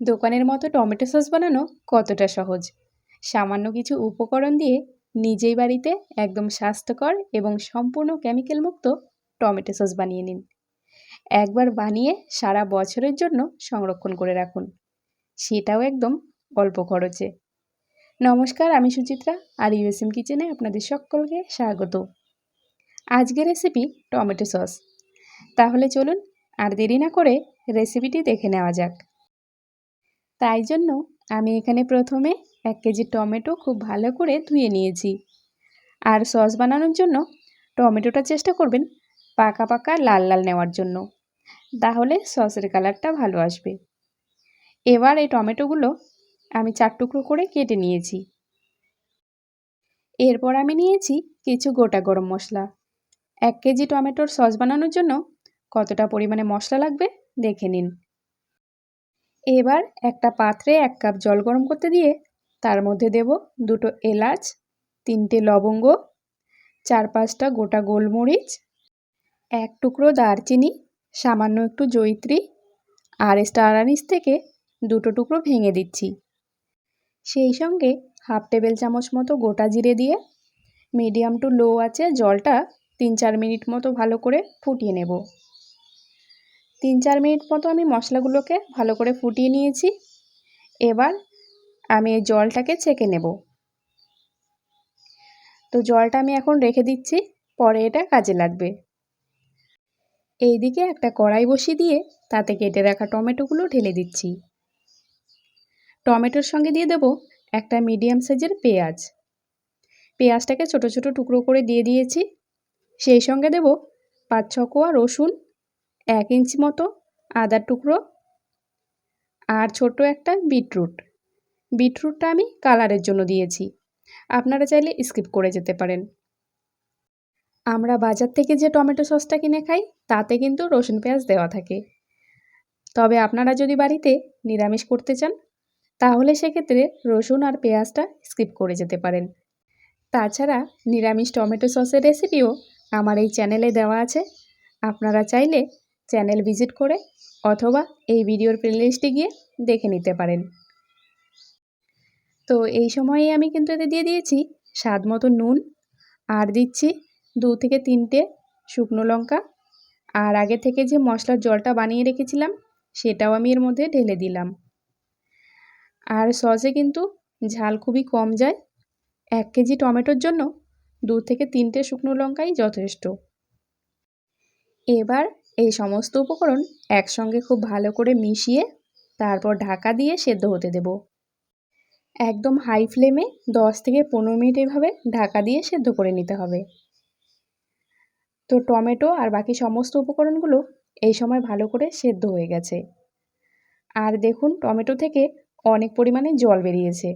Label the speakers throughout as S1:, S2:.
S1: দোকানের মতো tomato sauce বানানো কতটা সহজ। সামান্য কিছু উপকরণ দিয়ে নিজেই বাড়িতে একদম স্বাস্থ্যকর এবং সম্পূর্ণ কেমিক্যাল মুক্ত টমেটো সস বানিয়ে নিন। একবার বানিয়ে সারা বছরের জন্য সংরক্ষণ করে রাখুন, সেটাও একদম অল্প খরচে। নমস্কার, আমি সুচিত্রা, আর ইউএসএম কিচেনে আপনাদের সকলকে স্বাগত। আজকের রেসিপি টমেটো সস। তাহলে চলুন আর দেরি না করে রেসিপিটি দেখে নেওয়া যাক। তাই জন্য আমি এখানে প্রথমে 1 কেজি টমেটো খুব ভালো করে ধুয়ে নিয়েছি। আর সস বানানোর জন্য টমেটোটা চেষ্টা করবেন পাকা পাকা লাল লাল নেওয়ার জন্য, তাহলে সসের কালারটা ভালো আসবে। এবার এই টমেটোগুলো আমি 4 টুকরো করে কেটে নিয়েছি। এরপর আমি নিয়েছি কিছু গোটা গরম মশলা। 1 কেজি টমেটোর সস বানানোর জন্য কতটা পরিমাণে মশলা লাগবে দেখে নিন। এবার একটা পাত্রে 1 কাপ জল গরম করতে দিয়ে তার মধ্যে দেব 2টো এলাচ, 3টে লবঙ্গ, 4-5টা গোটা গোলমরিচ, 1 টুকরো দারচিনি, সামান্য একটু জয়িত্রী, আর স্টার আনিস থেকে 2টো টুকরো ভেঙে দিচ্ছি। সেই সঙ্গে 1/2 টেবিল চামচ মতো গোটা জিরে দিয়ে মিডিয়াম টু লো আঁচে জলটা 3-4 মিনিট মতো ভালো করে ফুটিয়ে নেব। 3-4 মিনিট মতো আমি মশলাগুলোকে ভালো করে ফুটিয়ে নিয়েছি। এবার আমি এই জলটাকে ছেঁকে নেব। তো জলটা আমি এখন রেখে দিচ্ছি, পরে এটা কাজে লাগবে। এইদিকে একটা কড়াই বসিয়ে দিয়ে তাতে কেটে রাখা টমেটোগুলো ঢেলে দিচ্ছি। টমেটোর সঙ্গে দিয়ে দেব একটা মিডিয়াম সাইজের পেঁয়াজ। পেঁয়াজটাকে ছোট ছোট টুকরো করে দিয়ে দিয়েছি। সেই সঙ্গে দেব 5-6 কোয়া রসুন, 1 ইঞ্চি মতো আদার টুকরো, আর ছোট একটা বিটরুট। বিটরুটটা আমি কালারের জন্য দিয়েছি, আপনারা চাইলে স্কিপ করে যেতে পারেন। আমরা বাজার থেকে যে টমেটো সসটা কিনে খাই তাতে কিন্তু রসুন পেঁয়াজ দেওয়া থাকে, তবে আপনারা যদি বাড়িতে নিরামিষ করতে চান তাহলে সেক্ষেত্রে রসুন আর পেঁয়াজটা স্কিপ করে যেতে পারেন। তাছাড়া নিরামিষ টমেটো সসের রেসিপিও আমার এই চ্যানেলে দেওয়া আছে, আপনারা চাইলে চ্যানেল ভিজিট করে অথবা এই ভিডিওর প্লেলিস্টে গিয়ে দেখে নিতে পারেন। তো এই সময়ে আমি কিন্তু এতে দিয়ে দিয়েছি স্বাদ মতো নুন, আর দিচ্ছি 2 থেকে 3টে শুকনো লঙ্কা, আর আগে থেকে যে মশলার জলটা বানিয়ে রেখেছিলাম সেটাও আমি এর মধ্যে ঢেলে দিলাম। আর সসে কিন্তু ঝাল খুবই কম যায়। 1 কেজি টমেটোর জন্য 2 থেকে 3টে শুকনো লঙ্কাই যথেষ্ট। এবার এই সমস্ত উপকরণ একসঙ্গে খুব ভালো করে মিশিয়ে তারপর ঢাকা দিয়ে সেদ্ধ হতে দেব। একদম হাই ফ্লেমে 10 থেকে 15 মিনিট এভাবে ঢাকা দিয়ে সেদ্ধ করে নিতে হবে। তো টমেটো আর বাকি সমস্ত উপকরণগুলো এই সময় ভালো করে সেদ্ধ হয়ে গেছে। আর দেখুন টমেটো থেকে অনেক পরিমাণে জল বেরিয়েছে।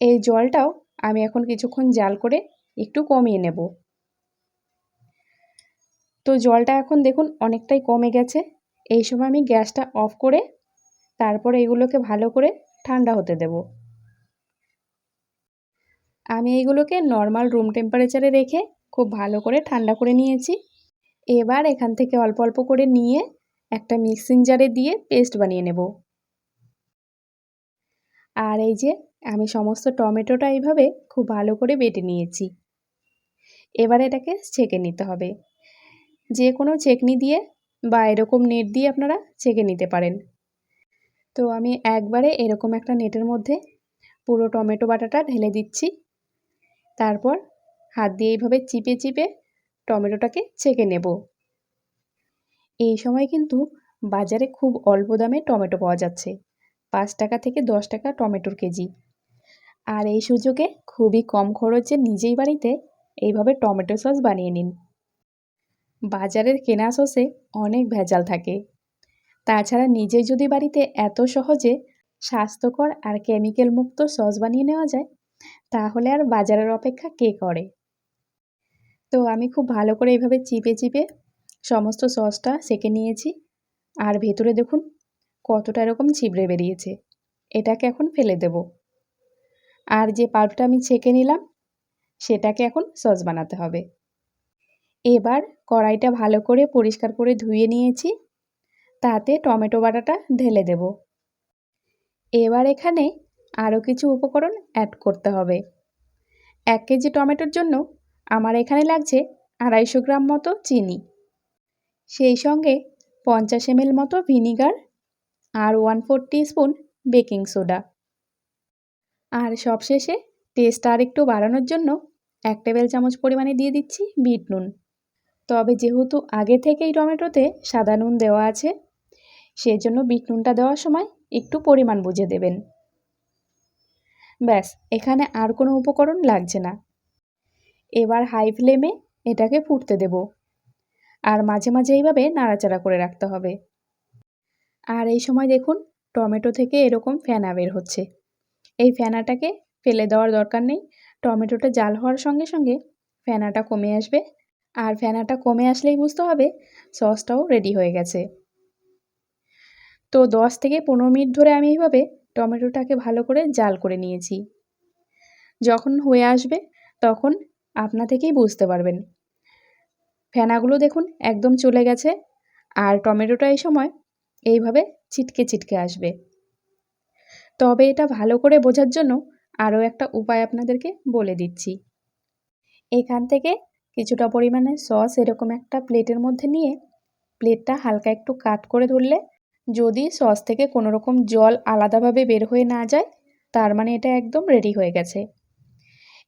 S1: এই জলটাও আমি এখন কিছুক্ষণ জাল করে একটু কমিয়ে নেব। তো জলটা এখন দেখুন অনেকটাই কমে গেছে। এই সময় আমি গ্যাসটা অফ করে তারপরে এগুলোকে ভালো করে ঠান্ডা হতে দেব। আমি এগুলোকে নর্মাল রুম টেম্পারেচারে রেখে খুব ভালো করে ঠান্ডা করে নিয়েছি। এবার এখান থেকে অল্প অল্প করে নিয়ে একটা মিক্সিং জারে দিয়ে পেস্ট বানিয়ে নেব। আর এই যে আমি সমস্ত টমেটোটা এইভাবে খুব ভালো করে বেটে নিয়েছি। এবার এটাকে ছেঁকে নিতে হবে। যে কোনো ছেঁকনি দিয়ে বা এরকম নেট দিয়ে আপনারা ছেঁকে নিতে পারেন। তো আমি একবারে এরকম একটা নেটের মধ্যে পুরো টমেটো বাটাটা ঢেলে দিচ্ছি। তারপর হাত দিয়ে এইভাবে চিপে চিপে টমেটোটাকে ছেঁকে নেব। এই সময় কিন্তু বাজারে খুব অল্প দামে টমেটো পাওয়া যাচ্ছে, 5 টাকা থেকে 10 টাকা টমেটোর কেজি। আর এই সুযোগে খুবই কম খরচে নিজেই বাড়িতে এইভাবে টমেটো সস বানিয়ে নিন। বাজারের কেনা সসে অনেক ভেজাল থাকে, তাছাড়া নিজে যদি বাড়িতে এত সহজে স্বাস্থ্যকর আর কেমিক্যাল মুক্ত সস বানিয়ে নেওয়া যায় তাহলে আর বাজারের অপেক্ষা কে করে। তো আমি খুব ভালো করে এইভাবে চিপে চিপে সমস্ত সসটা সেঁকে নিয়েছি। আর ভেতরে দেখুন কতটা এরকম ছিবড়ে বেরিয়েছে, এটাকে এখন ফেলে দেব। আর যে পাল্পটা আমি ছেঁকে নিলাম সেটাকে এখন সস বানাতে হবে। এবার কড়াইটা ভালো করে পরিষ্কার করে ধুয়ে নিয়েছি, তাতে টমেটো বাটাটা ঢেলে দেব। এবার এখানে আরও কিছু উপকরণ অ্যাড করতে হবে। 1 কেজি টমেটোর জন্য আমার এখানে লাগছে 250 গ্রাম মতো চিনি, সেই সঙ্গে 50 ml মতো ভিনিগার আর 1/4 টিস্পুন বেকিং সোডা। আর সবশেষে টেস্ট আর একটু বাড়ানোর জন্য 1 টেবিল চামচ পরিমাণে দিয়ে দিচ্ছি বিট নুন। তবে যেহেতু আগে থেকেই টমেটোতে সাদা নুন দেওয়া আছে, সেজন্য বিট নুনটা দেওয়ার সময় একটু পরিমাণ বুঝে দেবেন। ব্যাস, এখানে আর কোনো উপকরণ লাগছে না। এবার হাই ফ্লেমে এটাকে ফুটতে দেব, আর মাঝে মাঝে এইভাবে নাড়াচাড়া করে রাখতে হবে। আর এই সময় দেখুন টমেটো থেকে এরকম ফেনা বের হচ্ছে। এই ফেনাটাকে ফেলে দেওয়ার দরকার নেই। টমেটোটা জাল হওয়ার সঙ্গে সঙ্গে ফেনাটা কমে আসবে, আর ফেনাটা কমে আসলেই বুঝতে হবে সসটাও রেডি হয়ে গেছে। তো 10 থেকে 15 মিনিট ধরে আমি এইভাবে টমেটোটাকে ভালো করে জাল করে নিয়েছি। যখন হয়ে আসবে তখন আপনা থেকেই বুঝতে পারবেন। ফেনাগুলো দেখুন একদম চলে গেছে, আর টমেটোটা এই সময় এইভাবে ছিটকে ছিটকে আসবে। তবে এটা ভালো করে বোঝার জন্য আরও একটা উপায় আপনাদেরকে বলে দিচ্ছি। এখান থেকে কিছুটা পরিমাণে সস এরকম একটা প্লেটের মধ্যে নিয়ে প্লেটটা হালকা একটু কাত করে ধরলে, যদি সস থেকে কোনো রকম জল আলাদাভাবে বের হয়ে না যায়, তার মানে এটা একদম রেডি হয়ে গেছে।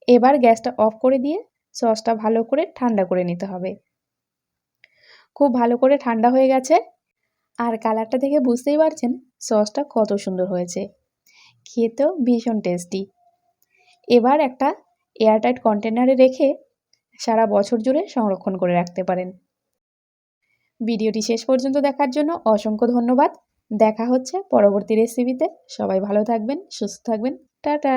S1: এবার গ্যাসটা অফ করে দিয়ে সসটা ভালো করে ঠান্ডা করে নিতে হবে। খুব ভালো করে ঠান্ডা হয়ে গেছে, আর কালারটা দেখে বুঝতেই পারছেন সসটা কত সুন্দর হয়েছে। খেতেও ভীষণ টেস্টি। এবার একটা এয়ারটাইট কন্টেনারে রেখে সারা বছর জুড়ে সংরক্ষণ করে রাখতে পারেন। ভিডিওটি শেষ পর্যন্ত দেখার জন্য অসংখ্য ধন্যবাদ। দেখা হচ্ছে পরবর্তী রেসিপিতে। সবাই ভালো থাকবেন, সুস্থ থাকবেন। টাটা।